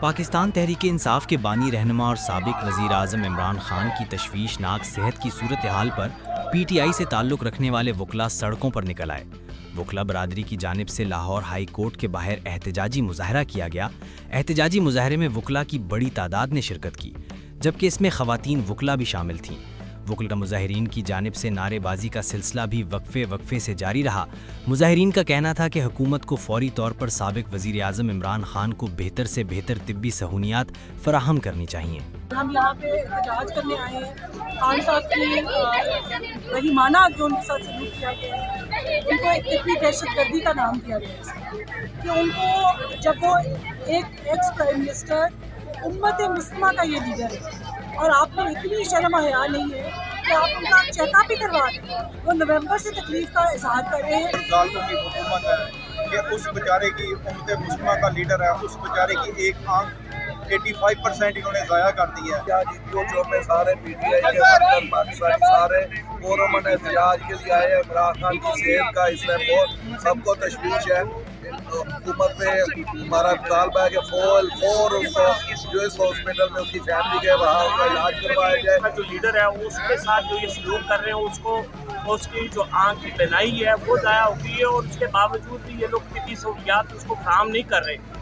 پاکستان تحریک انصاف کے بانی رہنما اور سابق وزیر اعظم عمران خان کی تشویشناک صحت کی صورتحال پر پی ٹی آئی سے تعلق رکھنے والے وکلاء سڑکوں پر نکل آئے۔ وکلاء برادری کی جانب سے لاہور ہائی کورٹ کے باہر احتجاجی مظاہرہ کیا گیا۔ احتجاجی مظاہرے میں وکلاء کی بڑی تعداد نے شرکت کی، جبکہ اس میں خواتین وکلاء بھی شامل تھیں۔ وکلاء مظاہرین کی جانب سے نعرے بازی کا سلسلہ بھی وقفے سے جاری رہا۔ مظاہرین کا کہنا تھا کہ حکومت کو فوری طور پر سابق وزیر اعظم عمران خان کو بہتر سے بہتر طبی سہولیات فراہم کرنی چاہیے۔ ہم یہاں پہ احتجاج کرنے آئے ہیں خان صاحب کی رحیمانہ جو ان کے ساتھ سلوک کیا گیا ہے، ان کو ایک طبی دہشت گردی کا نام دیا گیا ہے کہ ان کو جب وہ ایک ایکس پرائم منسٹر امت مسلمہ کا یہ لیڈر ہے اور آپ میں اتنی شرم و حیا نہیں ہے کہ آپ ان کا چیک اپ بھی کروا دیں۔ وہ نومبر سے تکلیف کا اظہار کر رہے ہیں۔ ظالموں کی حکومت ہے کہ اس بیچارے کی امت مسلمہ کا لیڈر ہے، اس بیچارے کی ایک آنکھ 85% انہوں نے ضائع کر دی ہے۔ جو میں سارے پی ٹی آئی کے ورکر پاکستانی سارے پرامن احتجاج کے لیے آئے ہیں۔ عمران خان کی صحت کا اس میں بہت سب کو تشویش ہے۔ حکومت پہ ہمارا مطالبہ ہے کہ فور اس کو جو اس ہاسپٹل میں اس کی فیملی کے وہاں اس کا علاج کروایا جائے۔ جو لیڈر ہے اس کے ساتھ جو یہ سلوک کر رہے ہیں اس کو اس کی جو آنکھ کی بینائی ہے وہ ضائع ہو گئی ہے، اور اس کے باوجود بھی یہ لوگ طبی سہولیات اس کو فراہم نہیں کر رہے۔